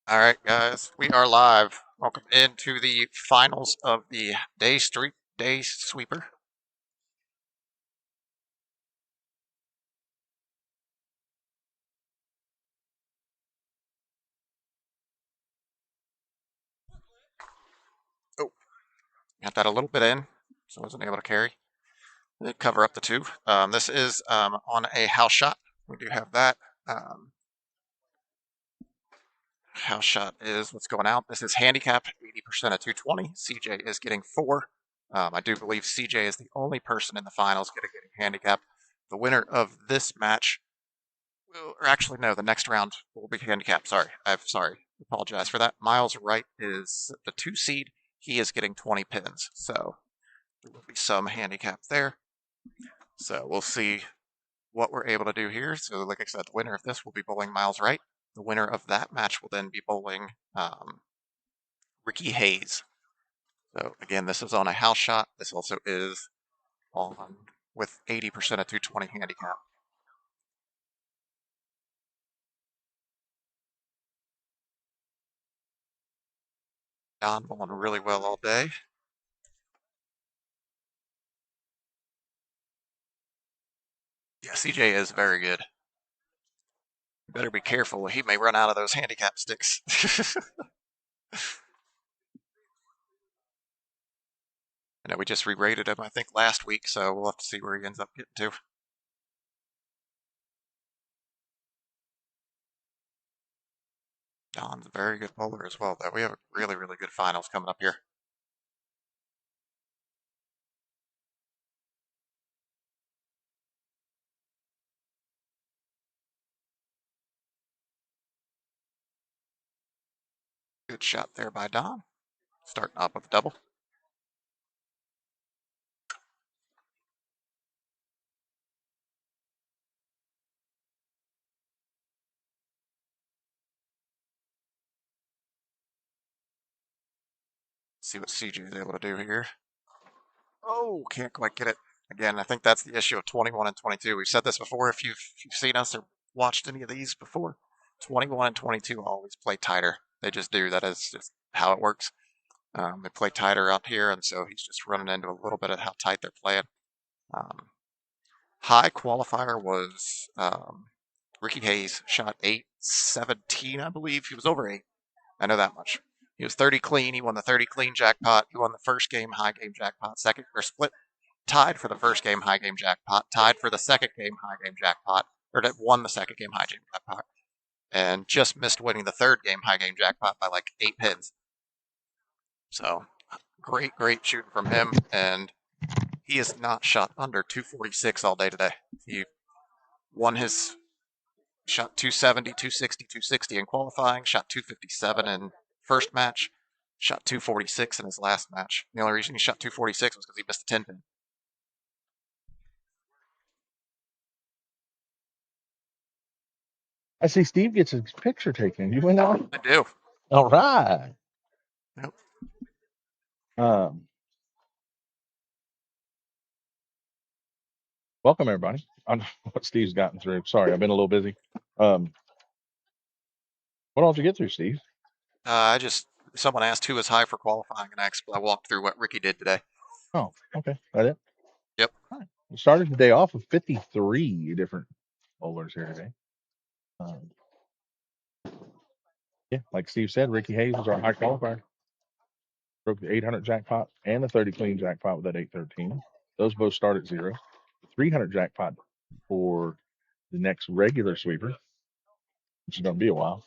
All right, guys, we are live. Welcome into the finals of the day sweeper. Oh, got that a little bit in, so I wasn't able to carry. Did cover up the two. This is on a house shot. We do have that. Um, House shot is what's going out. This is handicap, 80% of 220. CJ is getting 4. I do believe CJ is the only person in the finals getting handicap. The winner of this match or actually, no, the next round will be handicapped. Sorry. Apologize for that. Miles Wright is the 2 seed. He is getting 20 pins. So there will be some handicap there. So we'll see what we're able to do here. So, like I said, the winner of this will be bowling Miles Wright. The winner of that match will then be bowling Ricky Hayes. So, again, this is on a house shot. This also is on with 80% of 220 handicap. Don bowling really well all day. Yeah, CJ is very good. Better be careful. He may run out of those handicap sticks. I know we just re-rated him, I think, last week, so we'll have to see where he ends up getting to. Don's a very good bowler as well, though. We have really, really good finals coming up here. Good shot there by Don. Starting off with a double. See what CJ is able to do here. Oh, can't quite get it. Again, I think that's the issue of 21 and 22. We've said this before. If you've seen us or watched any of these before, 21 and 22 always play tighter. They just do. That is just how it works. They play tighter out here, and so he's just running into a little bit of how tight they're playing. Um, High qualifier was Ricky Hayes shot 817, I believe. He was over 8. I know that much. He was 30 clean. He won the 30 clean jackpot. He won the first game high game jackpot. Second or split tied for the first game high game jackpot. Tied for the second game high game jackpot. Or won the second game high game jackpot. And just missed winning the third game high game jackpot by like 8 pins. So great shooting from him. And he has not shot under 246 all day today. He won his shot 270, 260, 260 in qualifying, shot 257 in first match, shot 246 in his last match. The only reason he shot 246 was because he missed a 10 pin. I see Steve gets his picture taken. You went out? I do. All right. Yep. Welcome, everybody. I don't know what Steve's gotten through. Sorry, I've been a little busy. What all did you get through, Steve? Someone asked who was high for qualifying, and I walked through what Ricky did today. Oh, okay. That it? Yep. All right. We started the day off with 53 different bowlers here today. Yeah, like Steve said, Ricky Hayes was our high qualifier. Broke the 800 jackpot and the 30 clean jackpot with that 813. Those both start at 0. The 300 jackpot for the next regular sweeper, which is going to be a while,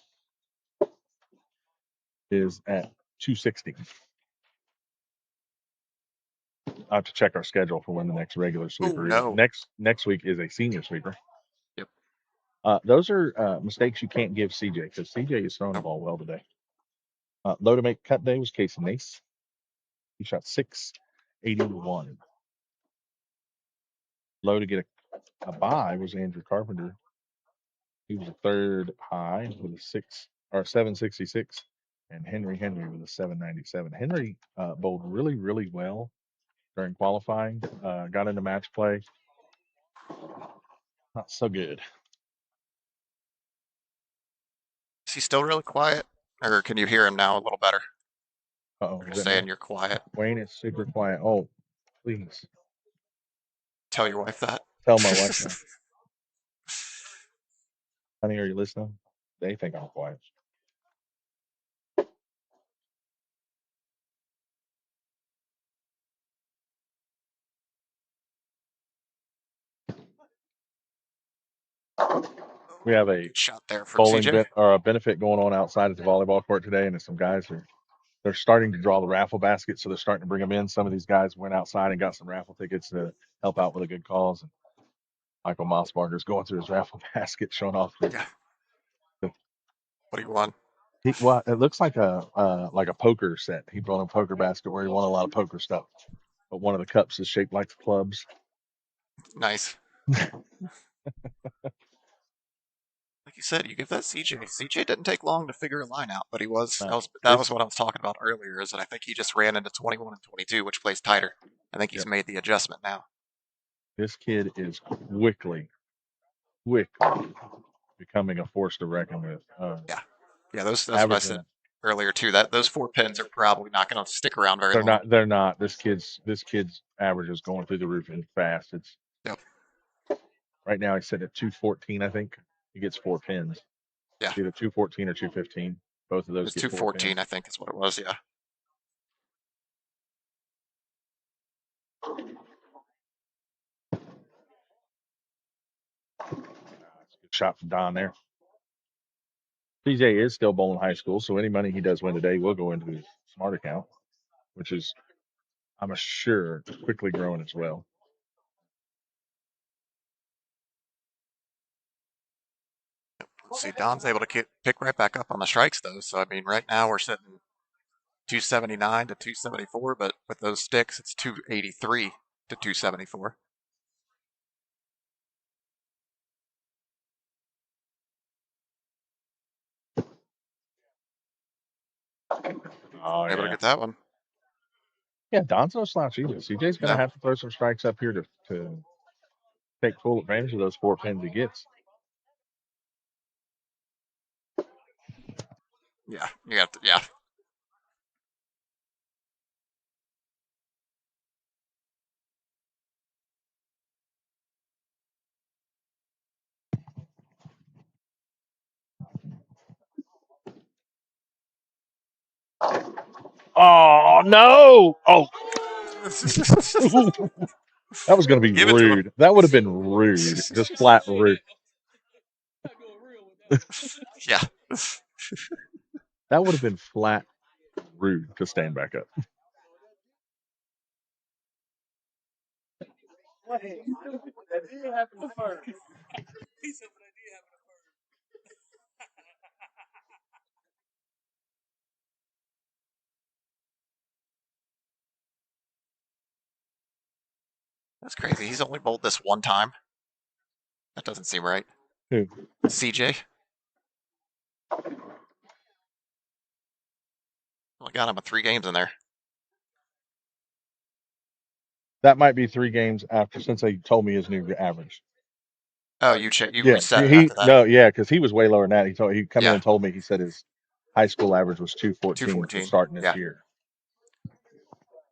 is at 260. I have to check our schedule for when the next regular sweeper is. Next week is a senior sweeper. Yep. Those are mistakes you can't give CJ because CJ is throwing the ball well today. Low to make cut day was Casey Nace. He shot 681. Low to get a bye was Andrew Carpenter. He was a third high with a 766, and Henry with a 797. Henry bowled really well during qualifying. Got into match play. Not so good. Is he still really quiet? Or can you hear him now a little better? Uh-oh, Or is just that me? saying you're quiet. Wayne is super quiet. Oh, please Tell your wife that. tell my wife that. Honey, are you listening? They think I'm quiet. We have a Good shot there from bowling CJ. bit or a benefit going on outside at the volleyball court today, and some guys are they're starting to draw the raffle baskets, so they're starting to bring them in. Some of these guys went outside and got some raffle tickets to help out with a good cause. And Michael Mossbarger's going through his raffle basket, showing off Yeah. the What do you want? well, it looks like a poker set. He brought a poker basket where he won a lot of poker stuff, but one of the cups is shaped like the clubs. Nice. Like you said, you give that CJ. CJ didn't take long to figure a line out, but he was No, that was this what I was talking about earlier. Is that I think he just ran into 21 and 22, which plays tighter. I think he's yep, made the adjustment now. this kid is quickly becoming a force to reckon with. Yeah, yeah. That's what I said Averaging, earlier too. That those 4 pins are probably not going to stick around very they're long. not. They're not. This kid's average is going through the roof and fast. It's Yep. right now he's sitting at 214. I think he gets 4 pins. Yeah. It's either 214 or 215. Both of those It's get 4 pins. 214, I think, is what it was. Yeah. That's a good shot from Don there. CJ is still bowling high school, so any money he does win today will go into his smart account, which is, I'm sure, quickly growing as well. Let's see. Don's able to pick right back up on the strikes though. So I mean, right now we're sitting 279 to 274, but with those sticks, it's 283 to 274. Oh Able to yeah, get that one. yeah. Don's no slouch either. CJ's going to No. have to throw some strikes up here to take full advantage of those 4 pins he gets. Yeah. You got. Yeah. Oh no! Oh, that was going to be Give it to him. rude. That would have been rude, just flat rude. Yeah. That would have been flat rude to stand back up. That's crazy. He's only bowled this one time. That doesn't seem right. Who? CJ. Only got him with 3 games in there. That might be 3 games after since they told me his new average. Oh, you Yeah, reset it after that. no, yeah, because he was way lower than that. He come in Yeah. and told me he said his high school average was 214 for 214. starting this Yeah. year.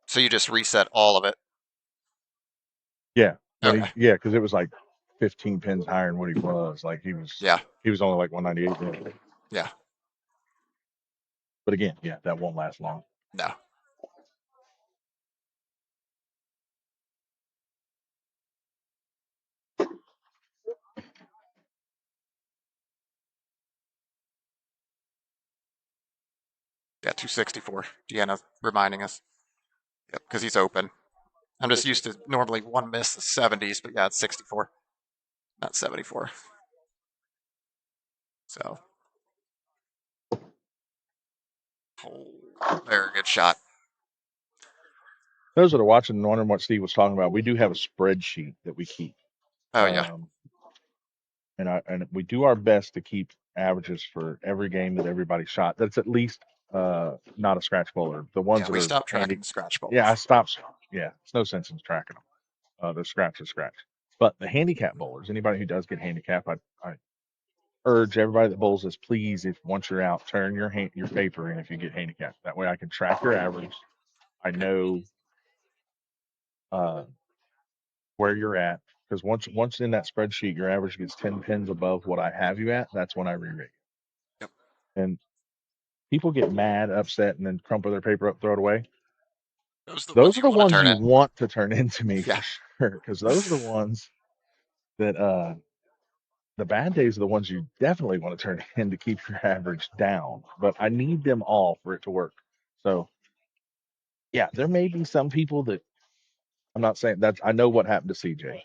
So you just reset all of it. Yeah, Okay. yeah, because it was like 15 pins higher than what he was. Like Yeah. he was only like 198 then. Yeah. But again, yeah, that won't last long. No. Yeah. 264. Deanna reminding us. Yep. Because he's open. I'm just used to normally one miss the 70s, but yeah, it's 64, not 74. So, oh, very good shot. Those that are watching and wondering what Steve was talking about, we do have a spreadsheet that we keep. Oh yeah, Um, and we do our best to keep averages for every game that everybody shot. That's at least not a scratch bowler. The ones yeah. that We are stopped handy. tracking the scratch Yeah, I bowlers. stopped. Yeah, it's no sense in tracking them. The scratch is scratch. But the handicap bowlers, anybody who does get handicapped, I urge everybody that bowls is please, if once you're out, turn your paper in if you get handicapped. That way I can track your average. I Okay. know uh, where you're at because once in that spreadsheet, your average gets 10 pins above what I have you at. That's when I re-rate. Yep. And people get mad, upset, and then crumple their paper up, throw it away. Those are the ones Those are you the want to ones turn you in. want to turn into me for Yeah. sure because those are the ones that the bad days are the ones you definitely want to turn in to keep your average down. But I need them all for it to work. So yeah, there may be some people that I'm not saying that I know what happened to CJ,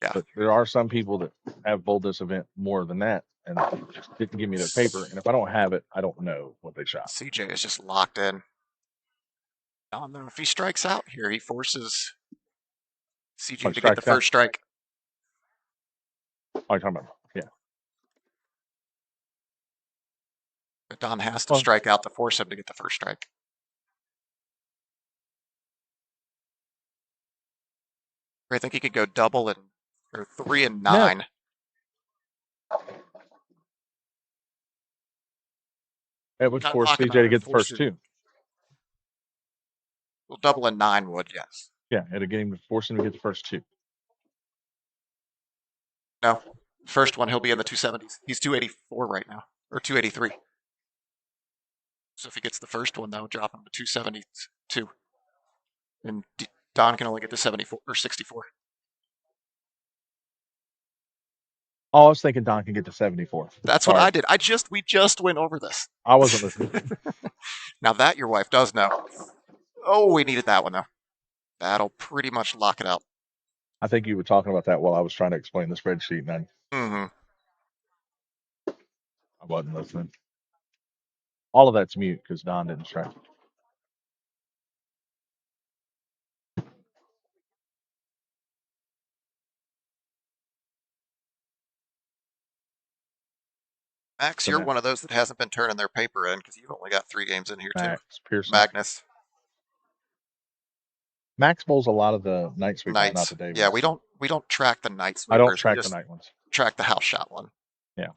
Yeah. but there are some people that have bowled this event more than that and just didn't give me their paper. And if I don't have it, I don't know what they shot. CJ is just locked in. I don't know if he strikes out here. He forces Oh, CJ he to get the strikes out. first strike. Oh, you're talking about yeah. But Don has to Well, strike out to force him to get the first strike. Or I think he could go double and or 3 and no, 9. it would Not force lock him CJ out to or get the force first him. two. Well, double and 9 would, yes. Yeah, it'd get him to force him to get the first two. No. First one, he'll be in the 270s. He's 284 right now, or 283. So if he gets the first one, that would drop him to 272. And Don can only get to 74 or 64. Oh, I was thinking Don can get to 74. That's what Sorry, I did. We just went over this. I wasn't listening. Now that your wife does know. Oh, we needed that one though. That'll pretty much lock it out. I think you were talking about that while I was trying to explain the spreadsheet, and Mm-hmm. I wasn't listening. All of that's mute because Don didn't strike. Max, So you're now one of those that hasn't been turning their paper in because you've only got 3 games in here too. Max Pearson. Magnus, Max bowls a lot of the night sweep one, not Knights. the day Yeah, ones. we don't track the night I don't sweepers. We track the just night ones. track the house shot one. Yeah,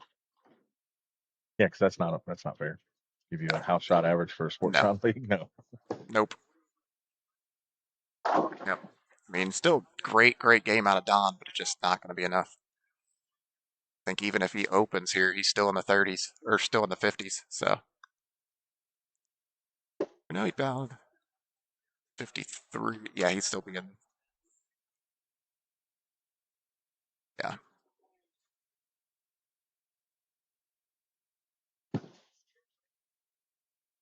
yeah, because that's not fair. Give you a Yeah. house shot average for a sports No. round league. No, Nope. Yep. I mean, still great game out of Don, but it's just not going to be enough. I think even if he opens here, he's still in the 30s or still in the 50s. So, no, he bound 53. Yeah, he'd still be in. Yeah,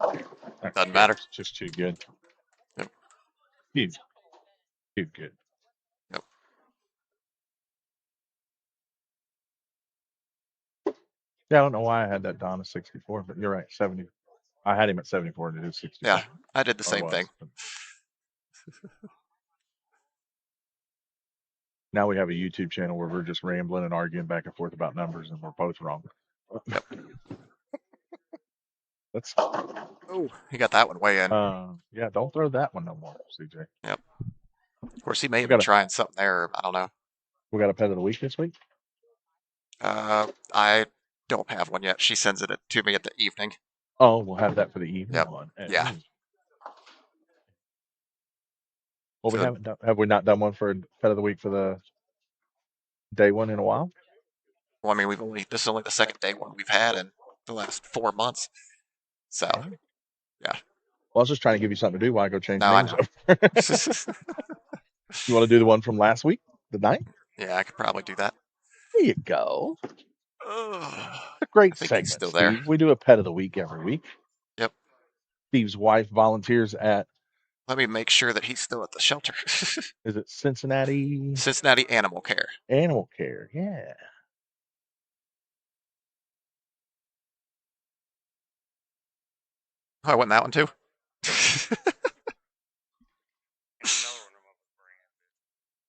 doesn't yeah, matter. it's just too good. Yep. He's too good. Yep. Yeah, I don't know why I had that Don at 64, but you're right, 70. I had him at 74 and it is Yeah, 65, I did the or same thing. was. But now we have a YouTube channel where we're just rambling and arguing back and forth about numbers, and we're both wrong. Yep. That's Oh, he got that one way in. yeah. Don't throw that one no more, CJ. Yep. Of course, he may We have been got a trying something there. I don't know. we got a pet of the week this week. I don't have one yet. She sends it to me at the evening. Oh, we'll have that for the evening Yep. one. Yeah. Well, we So, haven't done. Have we not done one for pet of the week for the day one in a while? well, I mean, this is only the second day one we've had in the last 4 months. So, All right. yeah. Well, I was just trying to give you something to do while I go change No, I names know. over. You want to do the one from last week, the ninth? Yeah, I could probably do that. There you go. Ugh. A I great think he's segment, still there. Steve. We do a pet of the week every week. Yep. Steve's wife volunteers at, Let me make sure that he's still at the shelter. is it Cincinnati Cincinnati Animal Care. Animal Care? Yeah. Oh, I went in that one too.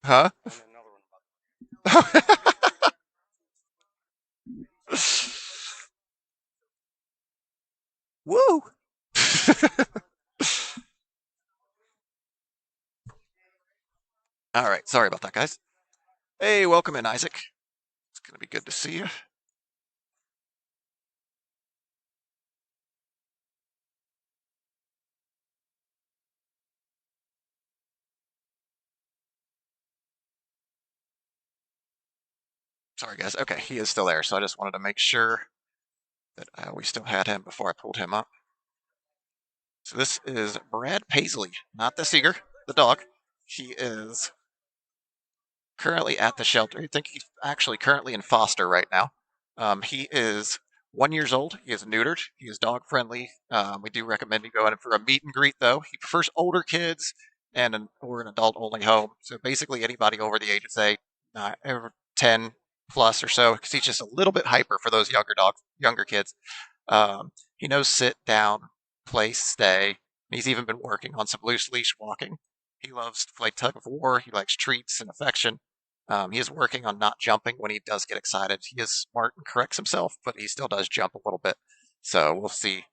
Huh? Woo! All right, sorry about that, guys. Hey, welcome in, Isaac. It's gonna be good to see you. Sorry, guys. Okay, he is still there, so I just wanted to make sure that we still had him before I pulled him up. So this is Brad Paisley, not the Seeger, the dog. He is currently at the shelter. I think he's actually currently in foster right now. He is 1 year old. He is neutered. He is dog friendly. We do recommend you go in for a meet and greet though. He prefers older kids or an adult only home. So basically anybody over the age of say 10 plus or so, because he's just a little bit hyper for those younger kids. He knows sit down, place, stay. He's even been working on some loose leash walking. He loves to play tug of war. He likes treats and affection. He is working on not jumping when he does get excited. He is smart and corrects himself, but he still does jump a little bit. So we'll see.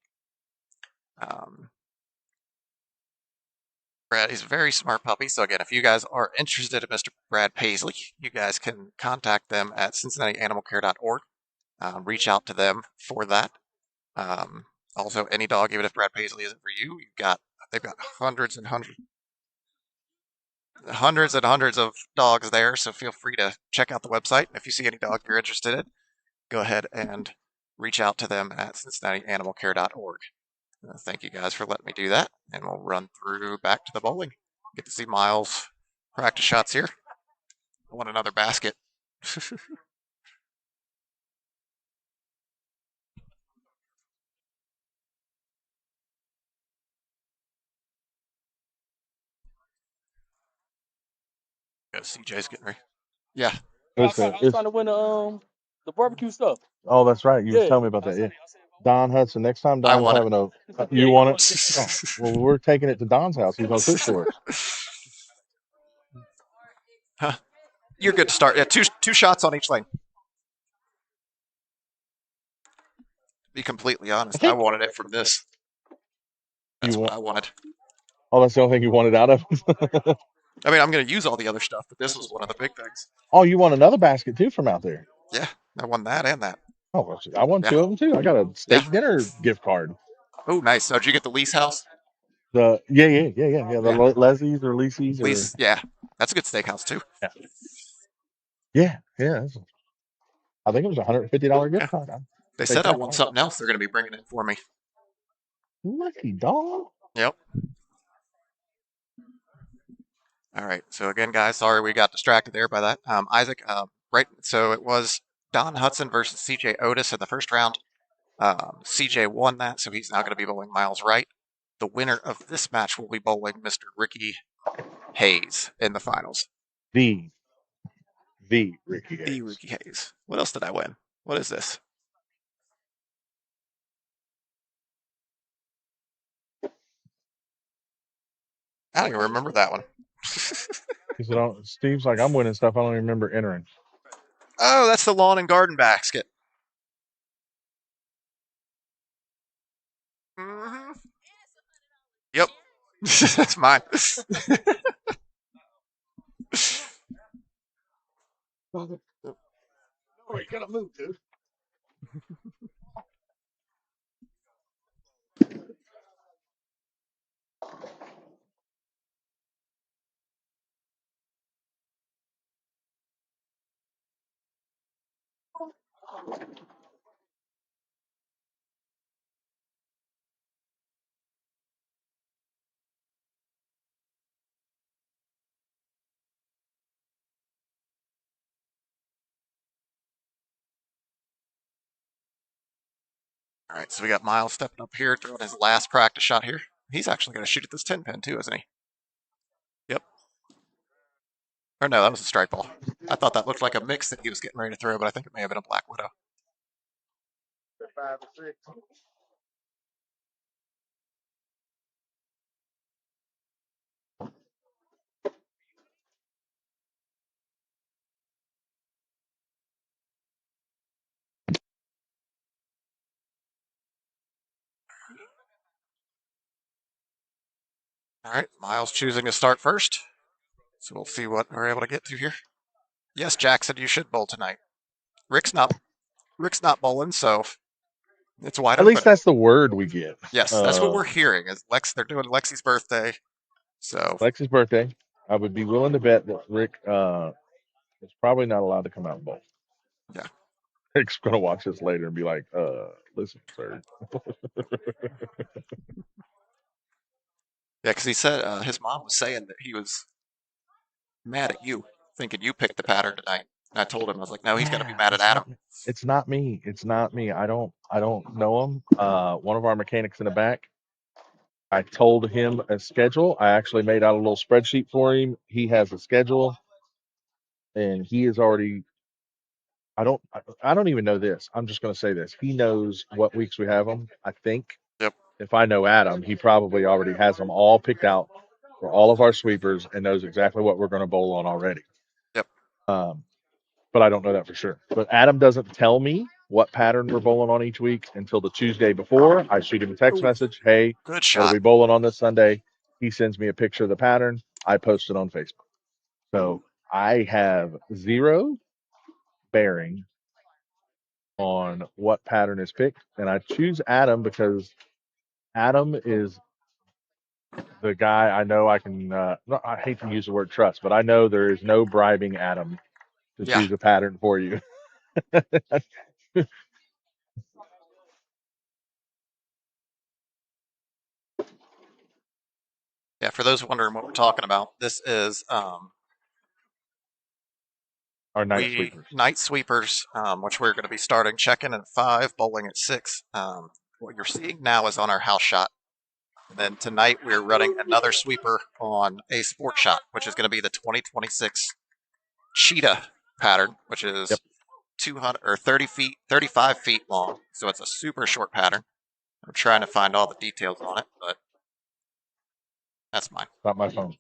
Brad is a very smart puppy. So again, if you guys are interested in Mr. Brad Paisley, you guys can contact them at CincinnatiAnimalCare.org. Reach out to them for that. Also, any dog, even if Brad Paisley isn't for you, they've got hundreds and hundreds of dogs there. So feel free to check out the website. If you see any dog you're interested in, go ahead and reach out to them at CincinnatiAnimalCare.org. Thank you guys for letting me do that, and we'll run through back to the bowling. Get to see Miles practice shots here. I want another basket. CJ's getting ready. Yeah. Listen, I was trying to win the barbecue stuff. Oh, that's right. You was Yeah. telling me about that. Yeah. Don Hudson. Next time I Don's want having a, Yeah, you you want want it? it. Oh, well, we're taking it to Don's house. He's gonna cook for us. Huh. You're good to start. Yeah, two shots on each lane. To be completely I honest, I think wanted it from this. you That's what want. I wanted. Oh, that's the only thing you wanted out of it. I mean, I'm going to use all the other stuff, but this was one of the big things. Oh, you want another basket too from out there? Yeah, I won that and that. Oh, well, I won Yeah, two of them too. I got a yeah. steak dinner gift card. Oh, nice. So did you get the lease house? The Yeah, Leslie's or Lisi's or lease. Yeah, that's a good steakhouse too. yeah, yeah. I think it was $150 gift Yeah, card. they Take said I that. won something else. They're going to be bringing in for me. Lucky dog. Yep. All right. So again, guys, sorry we got distracted there by that. Isaac, right. So it was Don Hudson versus CJ Otis in the first round. CJ won that, so he's now going to be bowling Miles Right. The winner of this match will be bowling Mr. Ricky Hayes in the finals. The Ricky The Hayes. Ricky Hayes. What else did I win? What is this? I don't even remember that one. He said, oh, Steve's like, I'm winning stuff I don't even remember entering. Oh, that's the lawn and garden basket. Mm-hmm. Yep. That's mine. Oh, you gotta move, dude. All right, so we got Miles stepping up here, throwing his last practice shot here. He's actually going to shoot at this 10 pin too, isn't he? Yep. Or no, that was a strike ball. I thought that looked like a mix that he was getting ready to throw, but I think it may have been a Black Widow. 5 or 6. All right, Miles choosing to start first. So we'll see what we're able to get to here. Yes, Jackson, you should bowl tonight. Rick's not. Rick's not bowling, so it's wide At least open. that's the word we get. Yes, that's what we're hearing. Is They're doing Lexi's birthday, so Lexi's birthday. I would be willing to bet that Rick is probably not allowed to come out and bowl. Yeah. Rick's gonna watch this later and be like, listen, sir. Yeah, because he said his mom was saying that he was mad at you, thinking you picked the pattern tonight. And I told him, I was like, no, he's going to be Yeah, mad at Adam. it's not me. It's not me. I don't know him. One of our mechanics in the back, I told him a schedule. I actually made out a little spreadsheet for him. He has a schedule and he is already I don't even know this. I'm just going to say this. He knows what weeks we have them. I think Yep, if I know Adam, he probably already has them all picked out for all of our sweepers and knows exactly what we're going to bowl on already. yep. Um, but I don't know that for sure. But Adam doesn't tell me what pattern we're bowling on each week until the Tuesday before. I shoot him a text Ooh, message. Hey, good what are shot. we bowling on this Sunday? He sends me a picture of the pattern. I post it on Facebook. So I have zero bearing on what pattern is picked. And I choose Adam because Adam is the guy I know I can, I hate to use the word trust, but I know there is no bribing Adam to Yeah, choose a pattern for you. yeah. For those wondering what we're talking about, this is Our night we sweepers. night sweepers, which we're going to be starting checking at 5, bowling at 6. What you're seeing now is on our house shot. And then tonight we're running another sweeper on a sport shot, which is going to be the 2026 cheetah pattern, which Yep. is 200 or 30 feet, 35 feet long. So it's a super short pattern. I'm trying to find all the details on it, but that's mine. Not my phone.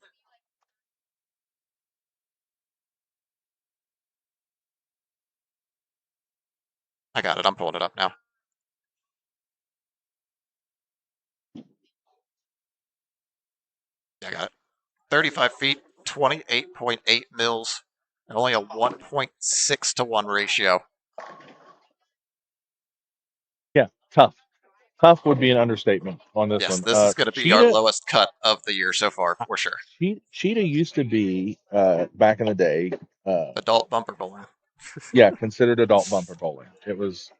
I got it. I'm pulling it up now. Yeah, I got it. 35 feet, 28.8 mils, and only a 1.6 to 1 ratio. Yeah, tough. Tough would be an understatement on this Yes, one. this is going to be our Cheetah, lowest cut of the year so far, for sure. Cheetah used to be back in the day, uh, Adult bumper bowling. yeah, considered adult bumper bowling. It was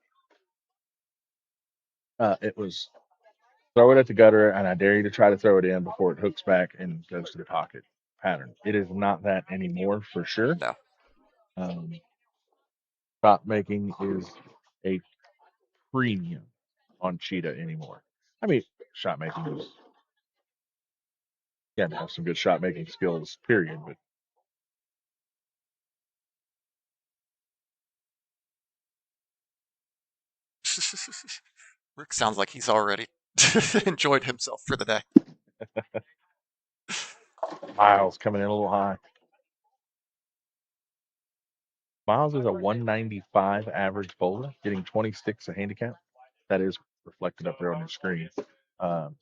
throw it at the gutter, and I dare you to try to throw it in before it hooks back and goes to the pocket pattern. It is not that anymore for sure. No. Um, Shot making is a premium on Cheetah anymore. I mean, shot making is, yeah, have some good shot making skills, period. But Rick sounds like he's already enjoyed himself for the day. Miles coming in a little high. Miles is a 195 average bowler, getting 26 a handicap. That is reflected up there on your screen. Um,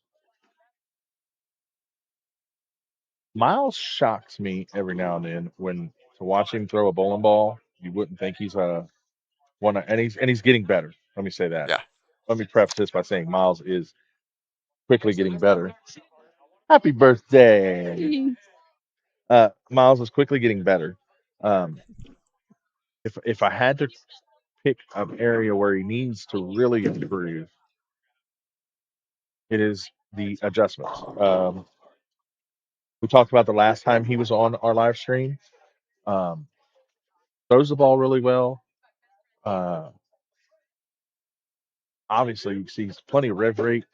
Miles shocks me every now and then when to watch him throw a bowling ball. You wouldn't think he's a one, and he's getting better. Let me say that. Yeah. Let me preface this by saying Miles is quickly getting better. Happy birthday! Miles is quickly getting better. Um, if I had to pick an area where he needs to really improve, it is the adjustments. We talked about the last time he was on our live stream. Um, Throws the ball really well. Uh, Obviously, he sees plenty of rev rate.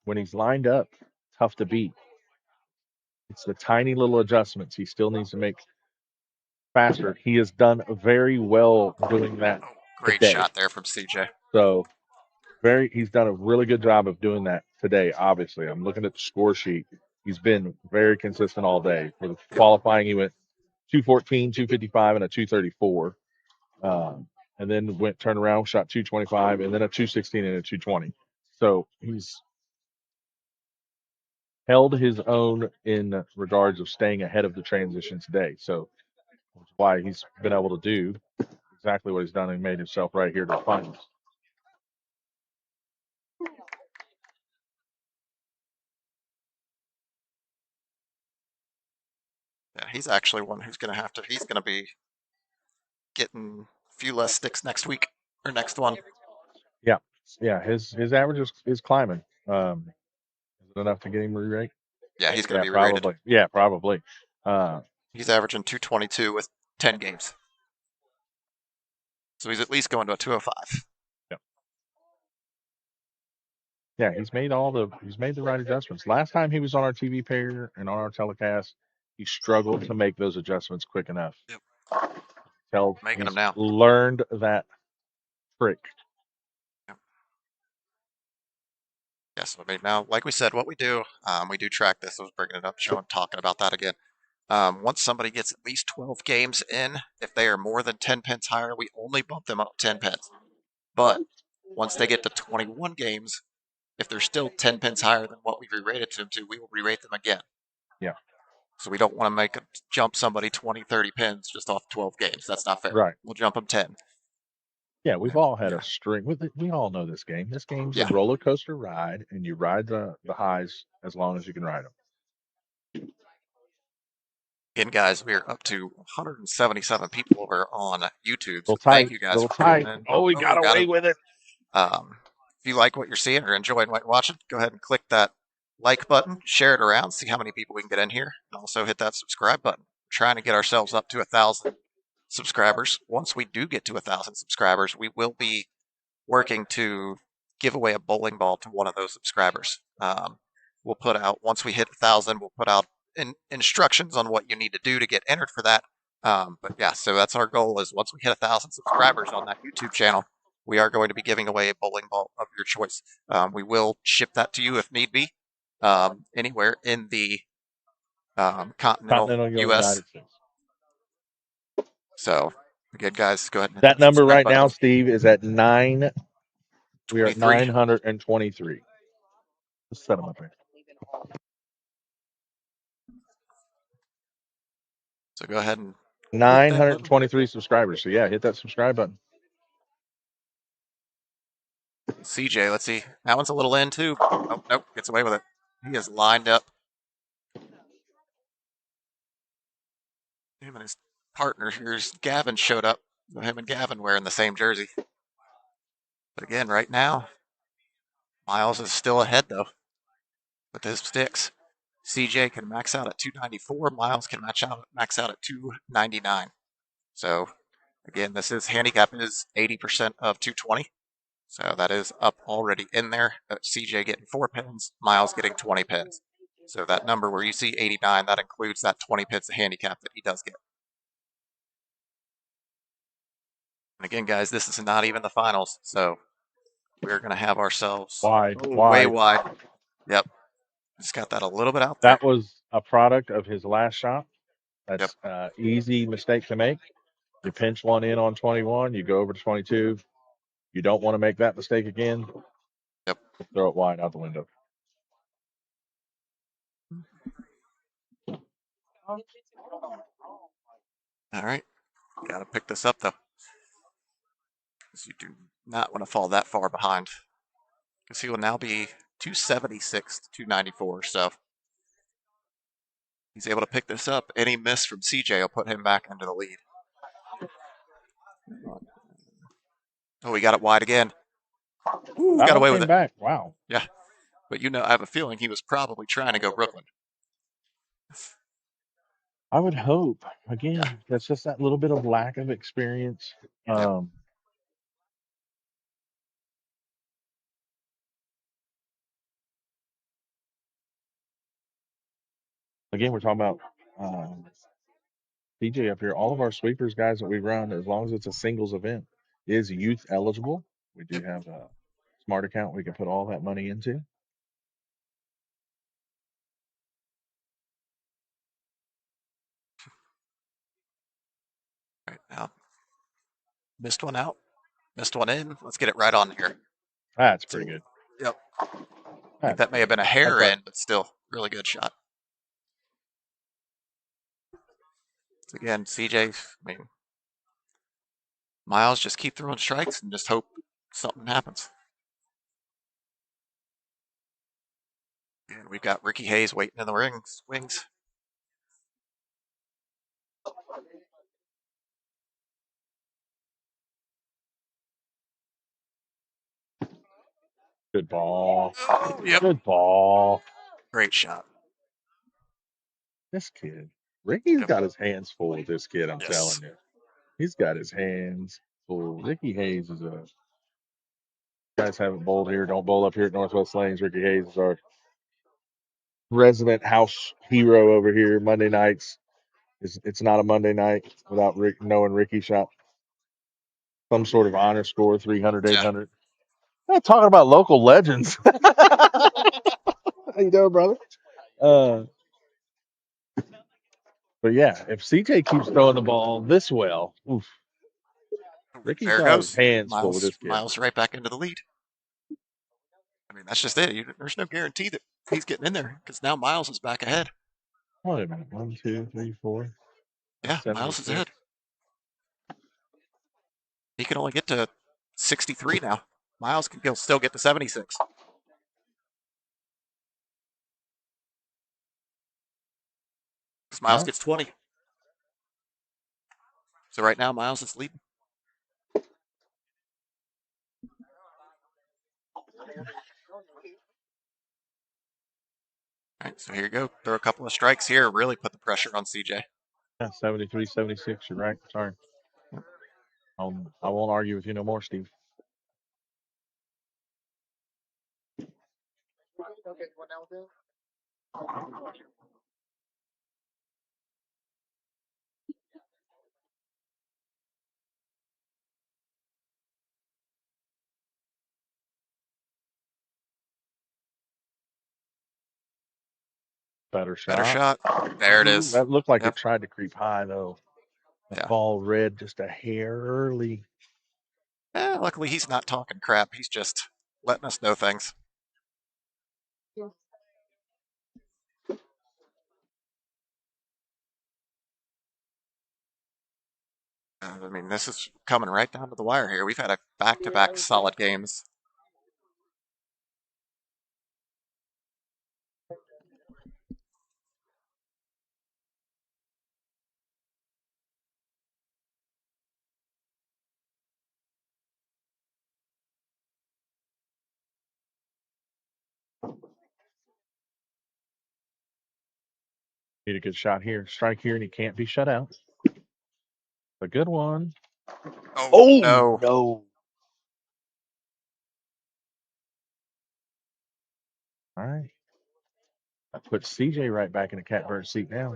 When he's lined up, tough to beat. It's the tiny little adjustments he still needs to make faster. He has done very well doing that Oh, great today. shot there from CJ. So he's done a really good job of doing that today. Obviously, I'm looking at the score sheet. He's been very consistent all day. For the qualifying, he went 214, 255, and a 234. And then turned around, shot 225, and then a 216 and a 220. So he's held his own in regards of staying ahead of the transition today. So that's why he's been able to do exactly what he's done and made himself right here to the finals. Yeah, he's actually one who's going to have to, he's going to be getting few less sticks next week or next one. Yeah, yeah. His average is climbing. Is it enough to get him re-rate? Yeah, he's going Yeah, to be re-rated. probably. Yeah, probably. Uh, He's averaging 222 with 10 games. So he's at least going to a 205. yeah, yeah. He's made the right adjustments. Last time he was on our TV pair and on our telecast, he struggled to make those adjustments quick enough. Yep. Tell Making them he's now. learned that trick. Yep. Yes, I mean, now, like we said, what we do track this. I was bringing it up, talking about that again. Once somebody gets at least 12 games in, if they are more than 10 pence higher, we only bump them up 10 pence. But once they get to 21 games, if they're still 10 pence higher than what we re-rated them to, we will re-rate them again. Yeah, So we don't want to jump somebody 20, 30 pins just off 12 games. That's not fair. right. We'll jump them 10. Yeah, we've all had Yeah. a string. We all know this game. This game's a Yeah. roller coaster ride, and you ride the highs as long as you can ride them. Again, guys, we are up to 177 people over on YouTube. So Little thank tight, you guys little for coming tight. in. Oh, we Oh, we got got away him. with it. If you like what you're seeing or enjoying what you're watching, go ahead and click that like button, share it around, see how many people we can get in here, and also hit that subscribe button. We're trying to get ourselves up to 1,000 subscribers. Once we do get to 1,000 subscribers, we will be working to give away a bowling ball to one of those subscribers. We'll put out, once we hit 1,000, we'll put out instructions on what you need to do to get entered for that. But yeah, so that's our goal is once we hit 1,000 subscribers on that YouTube channel, we are going to be giving away a bowling ball of your choice. We will ship that to you if need be, anywhere in the continental Continental U.S. United States. So again, guys, go ahead and hit That that number subscribe right button. now, Steve, is at 9. We are at 23. 923. Just set them up here. So go ahead and click that button. 923 subscribers. So yeah, hit that subscribe button. CJ, let's see. That one's a little in too. Oh, nope, gets away with it. He is lined up. Him and his partner here's Gavin showed up. Him and Gavin wearing the same jersey. But again, right now, Miles is still ahead though with his sticks. CJ can max out at 294. Miles can max out at 299. So again, this is handicap is 80% of 220. So that is up already in there. CJ getting 4 pins, Miles getting 20 pins. So that number where you see 89, that includes that 20 pins of handicap that he does get. And again, guys, this is not even the finals. So we're going to have ourselves way Wide. wide. Yep. Just got that a little bit out there. That was a product of his last shot. Yep. That's easy mistake to make. You pinch one in on 21, you go over to 22. You don't want to make that mistake again. Yep. Throw it wide out the window. All right. Got to pick this up, though. Because you do not want to fall that far behind. Because he will now be 276 to 294. So he's able to pick this up. Any miss from CJ will put him back into the lead. Oh, he got it wide again. Ooh, That got one away with came it. back. Wow. Yeah. But I have a feeling he was probably trying to go Brooklyn. I would hope. Yeah. Again, that's just that little bit of lack of experience. Yep. Again, we're talking about PJ up here. All of our sweepers, guys, that we run, as long as it's a singles event, is youth eligible. We do Yep. have a smart account we can put all that money into. Right now. Missed one out. Missed one in. Let's get it right on here. That's pretty good. Yep. I think That's that may have been a That's hair right. in, but still, really good shot. So again, CJ, I mean, Miles, just keep throwing strikes and just hope something happens. And we've got Ricky Hayes waiting in the wings. Good ball. Oh, yep. Good ball. Great shot. This kid. Ricky's Yep. got his hands full with this kid, I'm Yes. telling you. He's got his hands full. Ricky Hayes is a. You guys haven't bowled here. Don't bowl up here at Northwest Lanes. Ricky Hayes is our resident house hero over here. Monday nights. It's not a Monday night without Rick knowing Ricky shot some sort of honor score, 300, Yeah. 800. Not talking about local legends. How you doing, brother? Uh, but yeah, if CJ keeps throwing the ball this well, oof, Ricky's There it got his goes. hands full with Miles, this kid. Miles right back into the lead. I mean, that's just it. There's no guarantee that he's getting in there because now Miles is back ahead. Wait a minute. 1, 2, 3, 4. Yeah, That's Miles is 76. ahead. He can only get to 63 now. Miles can still get to 76. Because Miles Well, gets 20. So right now, Miles is leading. All right, so here you go. Throw a couple of strikes here. Really put the pressure on CJ. yeah, 73, 76. You're right. Sorry. I won't argue with you no more, Steve. Better Better shot. shot. There it Ooh, is. that looked like it Yep. tried to creep high, though. That Yeah. ball read just a hair early. Luckily, he's not talking crap. He's just letting us know things. I mean, this is coming right down to the wire here. We've had a back-to-back solid games. Need a good shot here. Strike here, and he can't be shut out. A good one. Oh, Oh, no. no. All right. That puts CJ right back in the catbird seat now.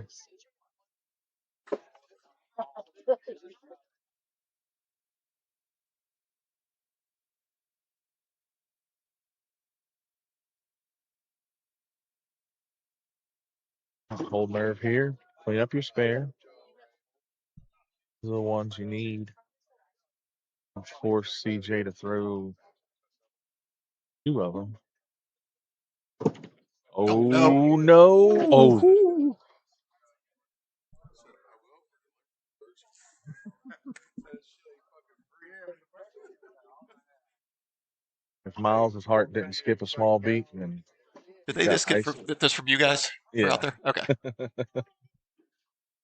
Hold nerve here. Clean up your spare. Those are the ones you need. And force CJ to throw two of them. Oh, no. Oh, no. Oh, Ooh. if Miles' heart didn't skip a small beat, then Did he's they got just ice. get this from you guys for out Yeah. there? Okay.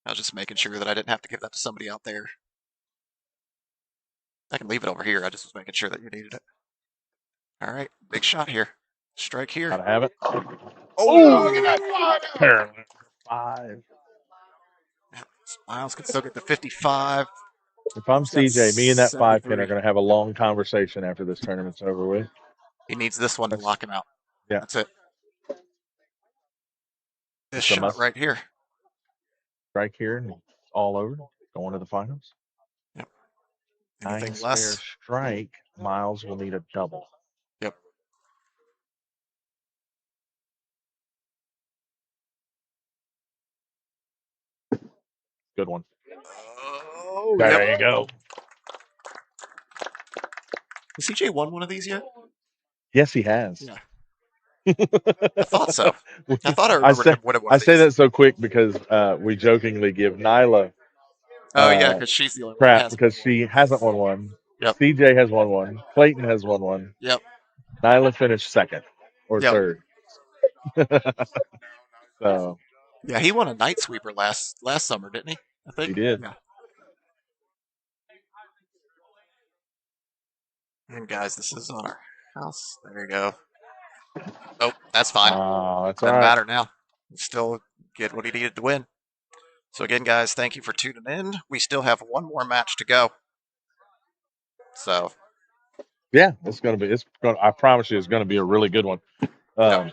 I was just making sure that I didn't have to give that to somebody out there. I can leave it over here. I just was making sure that you needed it. All right. Big shot here. Strike here. Gotta have it. Oh, look at Oh, that. Parallel. 5. Miles can still get to 55. If I'm He's got CJ, me and that 5 pin are 73. going to have a long conversation after this tournament's over with. He needs this one to That's, lock him out. yeah, That's it. This it's a shot must right here. strike here and it's all over. Going to the finals. Yep. 9 Anything spare less? strike. Miles will need a double. Yep. Good one. Oh, yep. There you go. Has CJ won one of these yet? Yes, he has. Yeah. I thought so. I thought I I remembered say him winning one I of say these. that so quick because we jokingly give Nyla Oh, yeah, uh, because she's the only one that crap hasn't won because one. she hasn't won one. Yep. CJ has won one. Clayton has won one. Yep. Nyla finished second or Yep. third. So Yeah, he won a night sweeper last summer, didn't he? I he think. did. Yeah. And guys, this is on our house. There you go. Oh, that's fine. That's all Doesn't right. matter now. Still get what he needed to win. So again, guys, thank you for tuning in. We still have one more match to go. So Yeah, it's gonna be. It's gonna. I promise you, it's gonna be a really good one. yep, Um,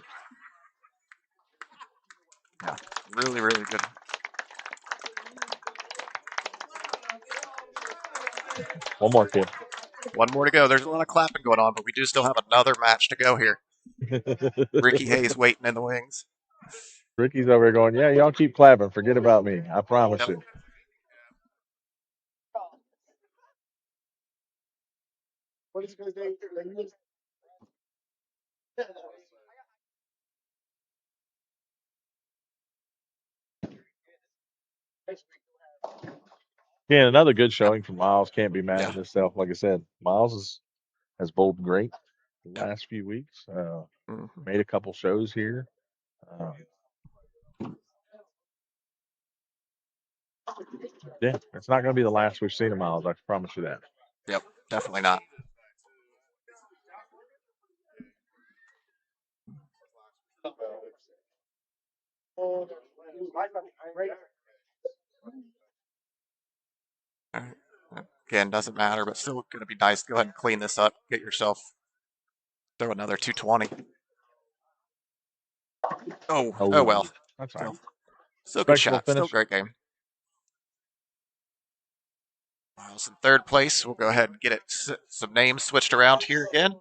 yeah, really, really good. one more kid. One more to go. There's a lot of clapping going on, but we do still have another match to go here. Ricky Hayes waiting in the wings. Ricky's over here going, yeah, y'all keep clapping. Forget about me. I promise Yep. you. Yeah, another good Yep. showing from Miles. Can't be mad Yeah. at himself. Like I said, has bowled great the Yep. last few weeks. Mm-hmm. Made a couple shows here. Um, yeah, it's not going to be the last we've seen of Miles. I can promise you that. Yep. Definitely not. All right. Again, doesn't matter, but still going to be nice. Go ahead and clean this up. Get yourself throw another 220. Oh well. Oh, that's all right. Still, still good Respectable shot. Still finish. great game. Miles in third place. We'll go ahead and get it some names switched around here again,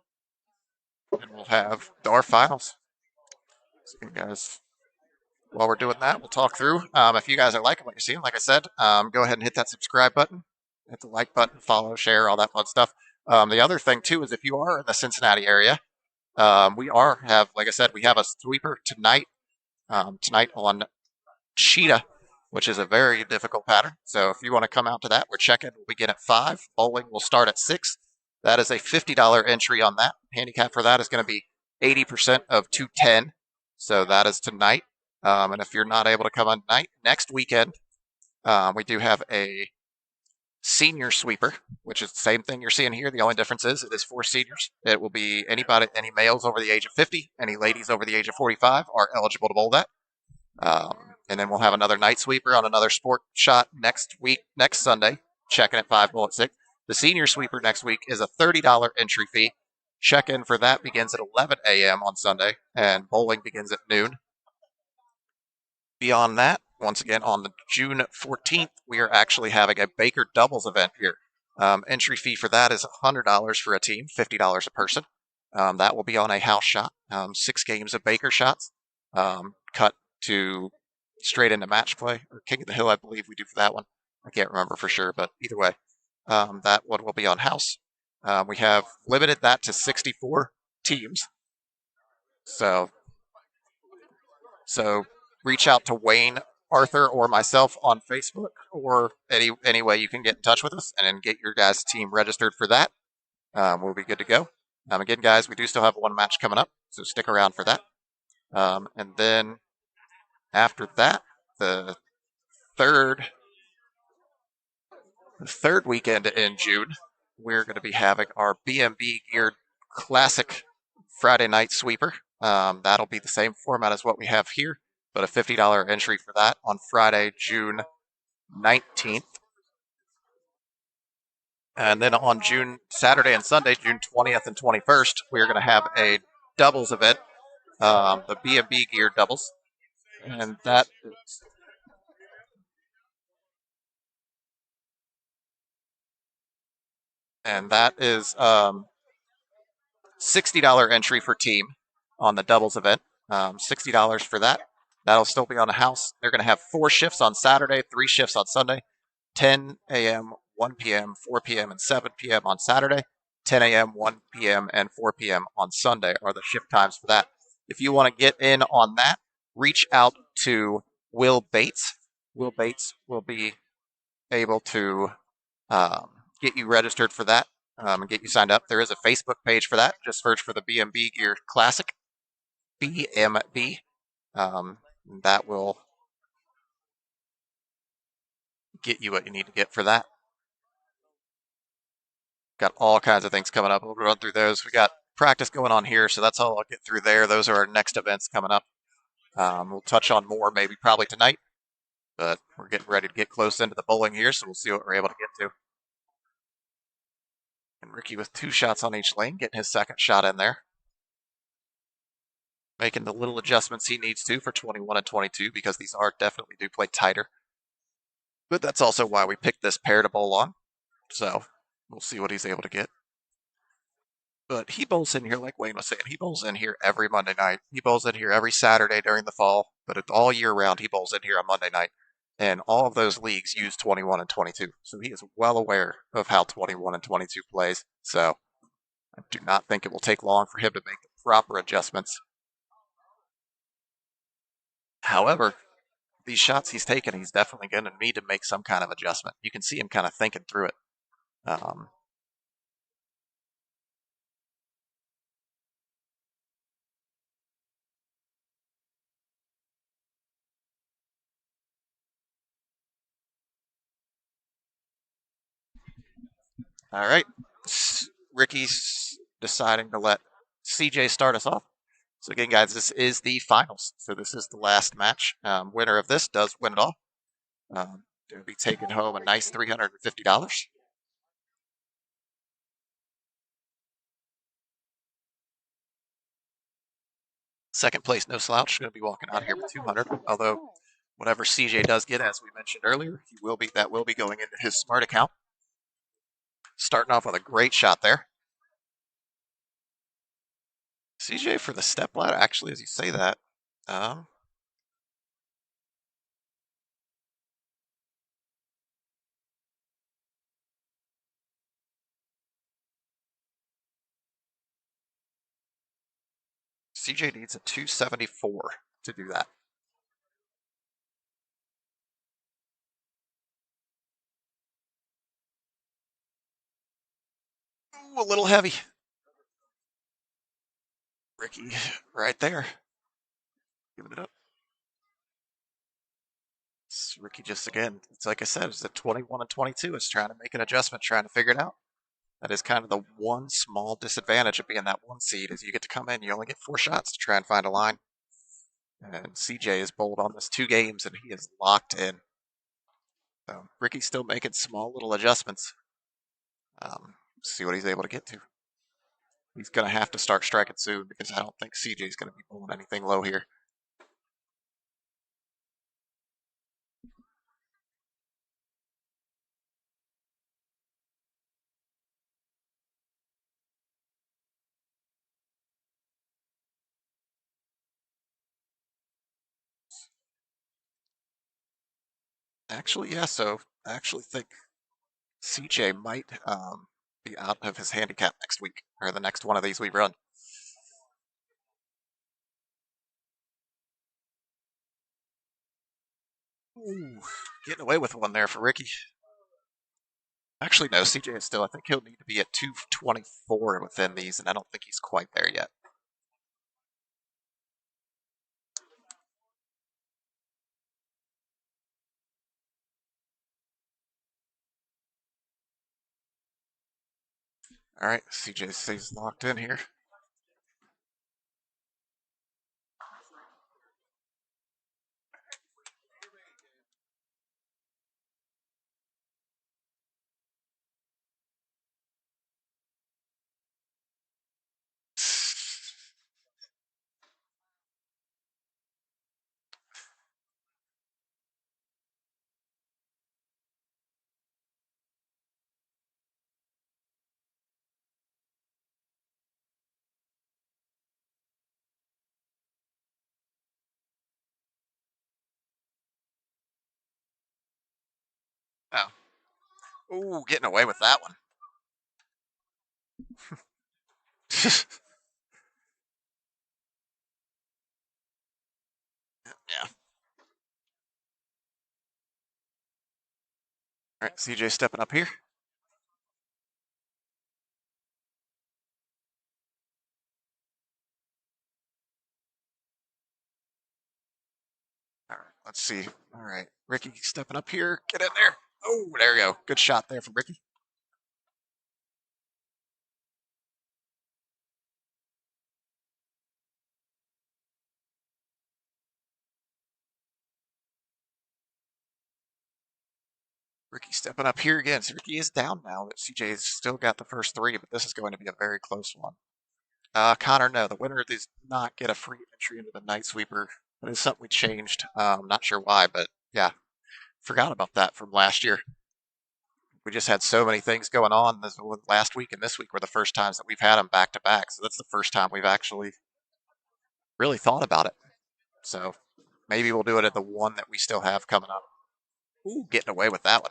and we'll have our finals. So, guys, while we're doing that, we'll talk through. If you guys are liking what you're seeing, like I said, go ahead and hit that subscribe button, hit the like button, follow, share, all that fun stuff. The other thing too is if you are in the Cincinnati area, like I said, we have a sweeper tonight. Tonight on Cheetah, which is a very difficult pattern. So if you want to come out to that, we're checking. We'll begin at 5. Bowling will start at 6. That is a $50 entry on that. Handicap for that is going to be 80% of 210. So that is tonight. And if you're not able to come on tonight, next weekend, we do have a senior sweeper, which is the same thing you're seeing here. The only difference is it is for seniors. It will be anybody, any males over the age of 50, any ladies over the age of 45 are eligible to bowl that. And then we'll have another night sweeper on another sport shot next week, next Sunday, checking at 5 bowl at 6. The senior sweeper next week is a $30 entry fee. Check-in for that begins at 11 a.m. on Sunday, and bowling begins at noon. Beyond that, once again, on the June 14th, we are actually having a Baker doubles event here. Entry fee for that is $100 for a team, $50 a person. That will be on a house shot, 6 games of Baker shots, cut to straight into match play, or King of the Hill, I believe we do for that one. I can't remember for sure, but either way, that one will be on house. We have limited that to 64 teams. So reach out to Wayne, Arthur, or myself on Facebook, or any way you can get in touch with us, and then get your guys' team registered for that. We'll be good to go. Again, guys, we do still have one match coming up, so stick around for that. And then after that, the third third weekend in June, we're going to be having our BMB geared classic Friday night sweeper. That'll be the same format as what we have here, but a $50 entry for that on Friday, June 19th. And then on Saturday and Sunday, June 20th and 21st, we're going to have a doubles event, the B&B geared doubles. And that is $60 entry for team on the doubles event. $60 for that. That'll still be on the house. They're going to have 4 shifts on Saturday, 3 shifts on Sunday, 10 a.m., 1 p.m., 4 p.m., and 7 p.m. on Saturday. 10 a.m., 1 p.m., and 4 p.m. on Sunday are the shift times for that. If you want to get in on that, reach out to Will Bates. Will Bates will be able to get you registered for that and get you signed up. There is a Facebook page for that. Just search for the BMB Gear Classic, BMB. That will get you what you need to get for that. Got all kinds of things coming up. We'll run through those. We got practice going on here, so that's all I'll get through there. Those are our next events coming up. We'll touch on more maybe probably tonight, but we're getting ready to get close into the bowling here, so we'll see what we're able to get to. And Ricky with 2 shots on each lane, getting his second shot in there. Making the little adjustments he needs to for 21 and 22 because these are definitely do play tighter. But that's also why we picked this pair to bowl on. So we'll see what he's able to get. But he bowls in here, like Wayne was saying, he bowls in here every Monday night. He bowls in here every Saturday during the fall, but all year round he bowls in here on Monday night. And all of those leagues use 21 and 22. So he is well aware of how 21 and 22 plays. So I do not think it will take long for him to make the proper adjustments. However, these shots he's taken, he's definitely going to need to make some kind of adjustment. You can see him kind of thinking through it. All right. Ricky's deciding to let CJ start us off. So again, guys, this is the finals. So this is the last match. Winner of this does win it all. They'll be taking home a nice $350. Second place, no slouch, going to be walking out here with 200. Although whatever CJ does get, as we mentioned earlier, that will be going into his smart account. Starting off with a great shot there. CJ for the step ladder. Actually, as you say that, CJ needs a 274 to do that. Ooh, a little heavy. Ricky, right there. Giving it up. Ricky just, again, it's like I said, it's at 21 and 22. It's trying to make an adjustment, trying to figure it out. That is kind of the one small disadvantage of being that 1 seed is you get to come in, you only get 4 shots to try and find a line. And CJ is bowled on this 2 games, and he is locked in. So Ricky's still making small little adjustments. See what he's able to get to. He's going to have to start striking soon because I don't think CJ's going to be bowling anything low here. Actually, yeah, so I actually think CJ might be out of his handicap next week, or the next one of these we run. Ooh, getting away with one there for Ricky. Actually, no, CJ is still, I think he'll need to be at 224 within these, and I don't think he's quite there yet. All right, CJ stays locked in here. Oh, ooh, getting away with that one. Yeah. All right, CJ stepping up here. All right, let's see. All right, Ricky stepping up here. Get in there. Oh, there you go. Good shot there from Ricky. Ricky stepping up here again. So Ricky is down now. CJ's still got the first three, but this is going to be a very close one. Connor, no, the winner does not get a free entry into the Night Sweeper. That is something we changed. Not sure why, but yeah, forgot about that from last year. We just had so many things going on. This last week and this week were the first times that we've had them back to back. So that's the first time we've actually really thought about it. So maybe we'll do it at the one that we still have coming up. Ooh, getting away with that one.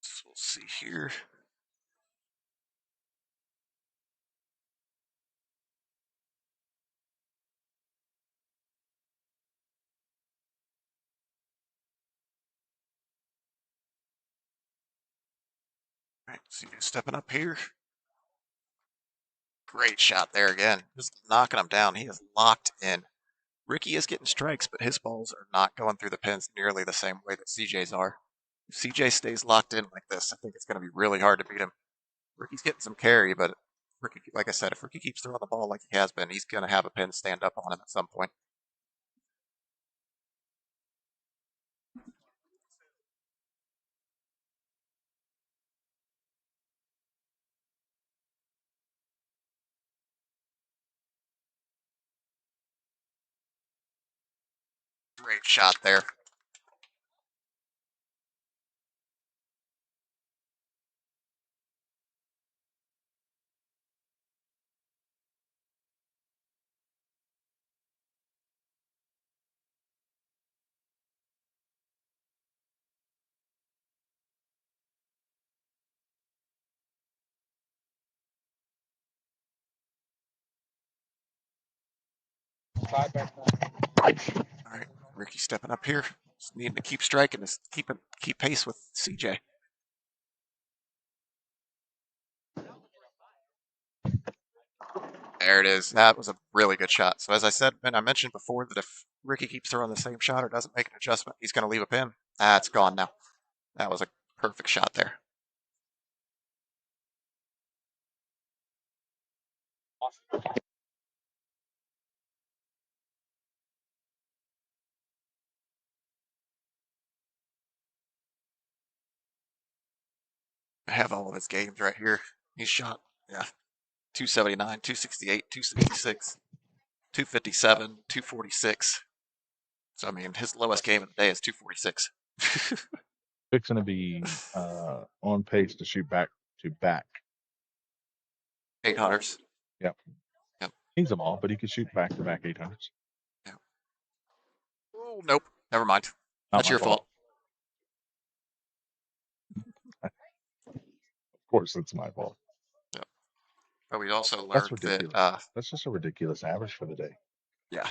So we'll see here. All right, CJ stepping up here. Great shot there again. Just knocking him down. He is locked in. Ricky is getting strikes, but his balls are not going through the pins nearly the same way that CJ's are. If CJ stays locked in like this, I think it's going to be really hard to beat him. Ricky's getting some carry, but Ricky, like I said, if Ricky keeps throwing the ball like he has been, he's going to have a pin stand up on him at some point. Great shot there. Side back. All right, Ricky stepping up here. Just needing to keep striking, to keep pace with CJ. There it is. That was a really good shot. So as I said, and I mentioned before that if Ricky keeps throwing the same shot or doesn't make an adjustment, he's going to leave a pin. That's gone now. That was a perfect shot there. I have all of his games right here. He's shot, yeah, 279, 268, 266, 257, 246. So I mean, his lowest game of the day is 246. Fixing to be on pace to shoot back to back. 800s. Yep. Yep. He's them all, but he could shoot back to back 800s. Yeah. Oh nope. Never mind. Not That's my your fault. Of course, it's my fault. Yep. But we also That's learned that, ridiculous. That's just a ridiculous average for the day. yeah.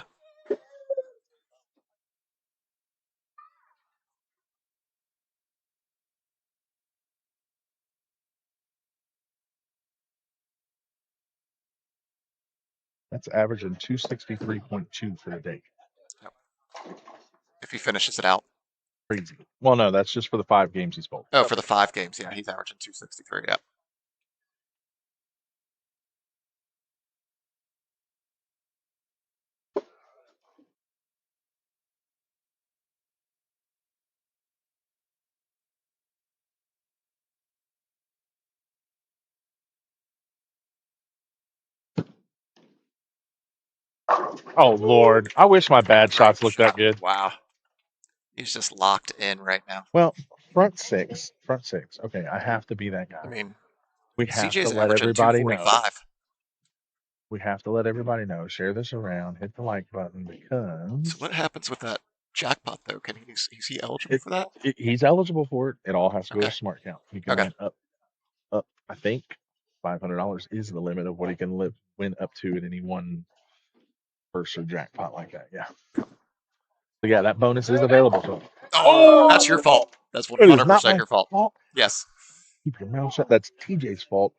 That's averaging 263.2 for the day. Yep. If he finishes it out. Crazy. Well, no, that's just for the 5 games he's bowled. Oh, for the 5 games, yeah, he's averaging 263. Yeah. Oh Lord, I wish my bad shots looked that good. Wow. He's just locked in right now. Well, front six. Okay, I have to be that guy. I mean, We have to CJ's let averaging everybody know. 245. We have to let everybody know. Share this around. Hit the like button because So what happens with that jackpot though? Is he eligible for that? he's eligible for it. It all has to go Okay. to smart count. He can Okay. win up. I think $500 is the limit of what he can win up to at any one first or jackpot like that. Yeah. So yeah, that bonus is available to him. Oh, that's your fault. That's It is not 100% my your fault. fault. Yes. Keep your mouth shut. That's TJ's fault.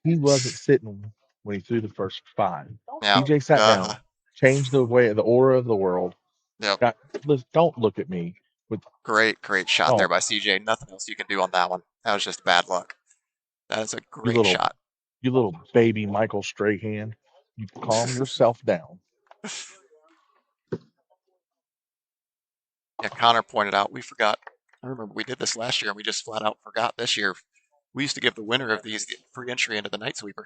He wasn't sitting when he threw the first 5. Yeah. TJ sat down, changed the aura of the world. Yep. Don't look at me. Great shot there Don't. by CJ. Nothing else you can do on that one. That was just bad luck. That is a You great shot. little baby Michael Strahan. You calm yourself down. Yeah, Connor pointed out we forgot. I remember we did this last year and we just flat out forgot this year. We used to give the winner of these free entry into the night sweeper.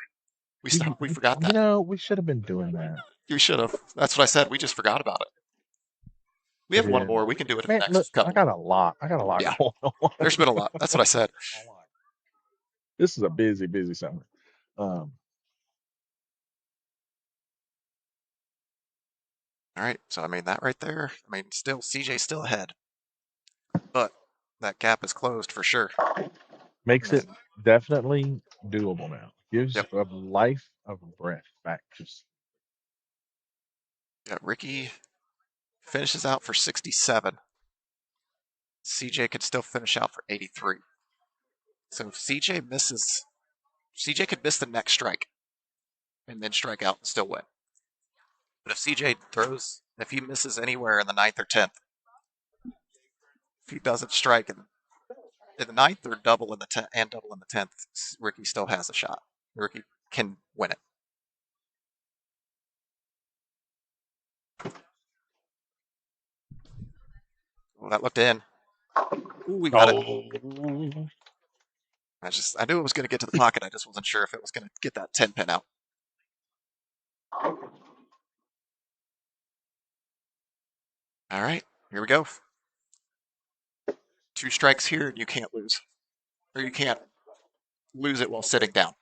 We forgot that. We should have been doing that. You should have. That's what I said. We just forgot about it. We have one Yeah. more. We can do it in the Man, look, next couple. I got a lot Yeah, going on. there's been a lot. That's what I said. This is a busy, busy summer. All right, so I mean that right there. I mean, still CJ's still ahead, but that gap is closed for sure. Makes it And definitely doable now. Gives yep, a life of breath back. Just yeah. Ricky finishes out for 67. CJ could still finish out for 83. So if CJ misses, CJ could miss the next strike and then strike out and still win. But if CJ throws, if he misses anywhere in the ninth or 10th, if he doesn't strike in the ninth or double in the 10th and double in the 10th, Ricky still has a shot. Ricky can win it. Well, that looked in. Ooh, we got it. I knew it was going to get to the pocket. I just wasn't sure if it was going to get that 10 pin out. All right, here we go. 2 strikes here, and you can't lose, or you can't lose it while sitting down.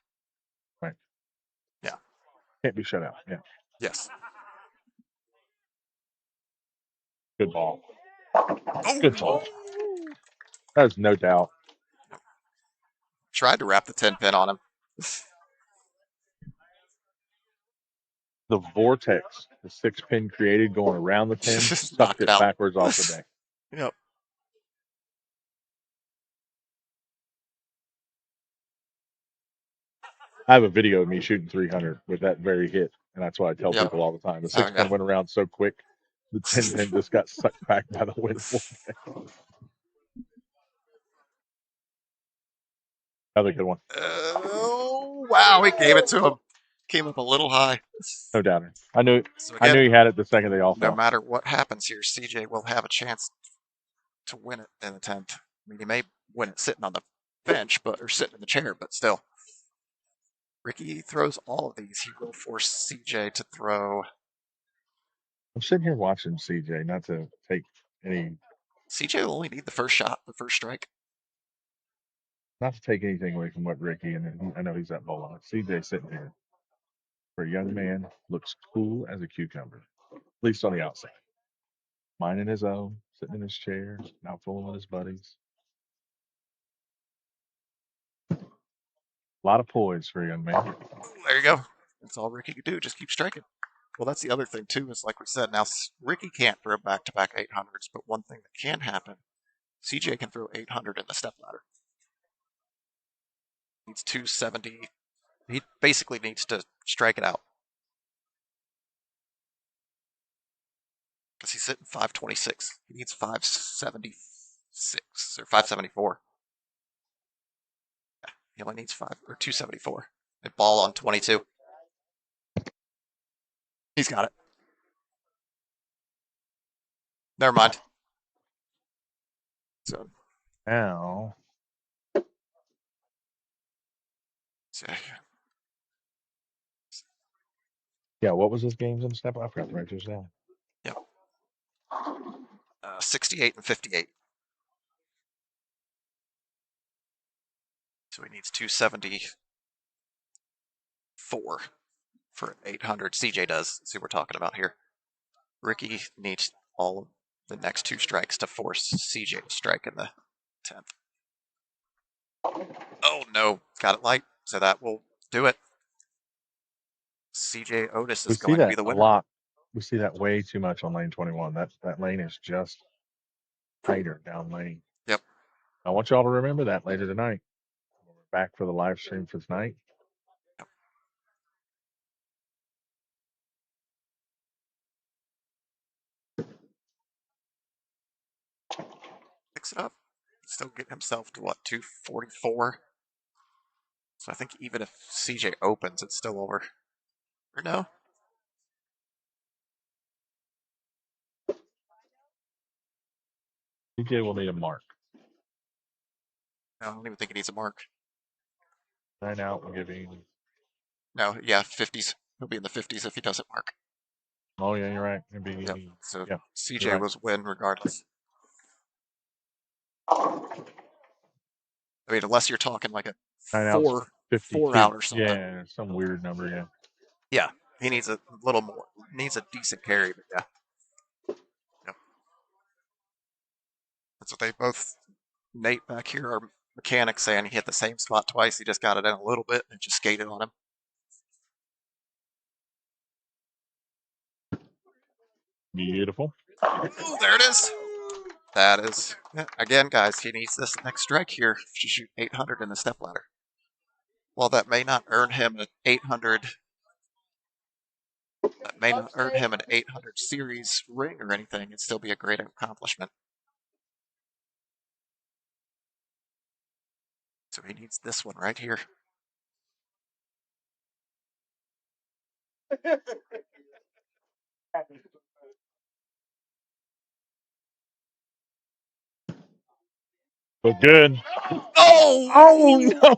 right. Yeah. Can't be shut out. Yeah. Yes. Good ball. Good ball. Oh! There's no doubt. Tried to wrap the 10 pin on him. The vortex, the 6-pin created going around the 10, Just sucked knocked it it out. backwards off the deck. Yep. I have a video of me shooting 300 with that very hit, and that's what I tell Yep. people all the time. The Oh, 6-pin yeah. went around so quick, the 10-pin just got sucked back by the wind vortex. Another good one. Oh, wow. He gave it to him. Came up a little high. No doubter. So I knew again, he had it the second they all no fell. matter what happens here, CJ will have a chance to win it in the 10th. I mean, he may win it sitting on the bench, but or sitting in the chair, but still. Ricky throws all of these. He will force CJ to throw. I'm sitting here watching CJ, not to take any, CJ will only need the first shot, the first strike. not to take anything away from what Ricky, and I know he's that bowling. CJ sitting here for a young man looks cool as a cucumber, at least on the outside. Minding his own, sitting in his chair, out fooling with his buddies. A lot of poise for a young man. There you go. That's all Ricky can do. Just keep striking. Well, that's the other thing too. Is like we said. Now Ricky can't throw back-to-back 800s, but one thing that can happen, CJ can throw 800 in the step ladder. Needs 270. He basically needs to strike it out because he's sitting 526. He needs 576 or 574. He only needs 274. A ball on 22. He's got it. Never mind. So, Now, so yeah, what was his games in step? I forgot to write this down. yeah, 68 and 58. So he needs 274 for 800. CJ does. See what we're talking about here. Ricky needs all of the next 2 strikes to force CJ to strike in the 10th. Oh no, got it light. So that will do it. CJ Otis We is see going to be that the a winner. lot. We see that way too much on lane 21. That lane is just tighter down lane. Yep. I want y'all to remember that later tonight. When we're back for the live stream for tonight. Picks it up. Still get himself to what, 244? So I think even if CJ opens, it's still over. Or no? CJ will need a mark. No, I don't even think he needs a mark. 9 out and giving. No, yeah, 50s. He'll be in the 50s if he doesn't mark. Oh, yeah, you're right. It'd Yep. be, So yeah, you're CJ right. was win regardless. I mean, unless you're talking like a 9 outs, four 52. out or something. Yeah, some weird number, yeah. Yeah, he needs a little more. Needs a decent carry, but yeah. Yep. That's what they both. Nate back here, our mechanic, saying he hit the same spot twice. He just got it in a little bit and just skated on him. Beautiful. Ooh, there it is. That is, yeah, again, guys, he needs this next strike here to shoot 800 in the step ladder. While that may not earn him an 800, that may not earn him an 800 series ring or anything, it'd still be a great accomplishment. So he needs this one right here. But good. Oh! Oh, no.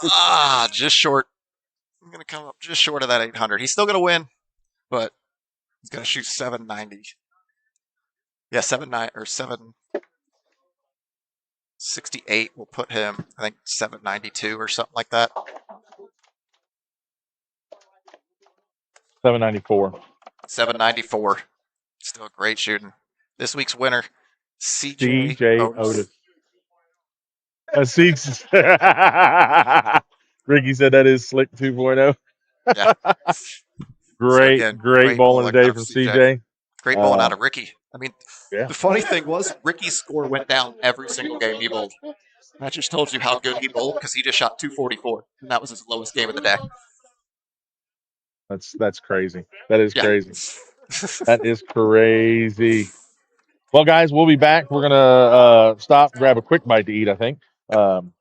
Ah, just short. I'm going to come up just short of that 800. He's still going to win, but he's going to shoot 790. Yeah, 79 or 768 will put him, I think, 792 or something like that. 794. 794. Still great shooting. This week's winner, CJ CJ Otis. Otis. Six. Ricky said that is Slick 2.0. Yeah. So Great, again, great great bowling bowling out today of from CJ. CJ. Great bowling out of Ricky. I mean, Yeah. the funny thing was Ricky's score went down every single game he bowled. That just tells you how good he bowled because he just shot 244, and that was his lowest game of the day. That's crazy. That is Yeah. crazy. That is crazy. Well, guys, we'll be back. We're gonna stop, grab a quick bite to eat. I think.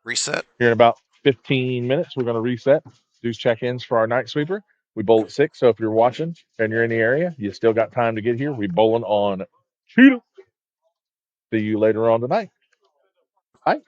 Reset. Here in about 15 minutes, we're gonna reset, do check-ins for our night sweeper. We bowl at 6, so if you're watching and you're in the area, you still got time to get here. We bowling on Cheetah. See you later on tonight. Bye.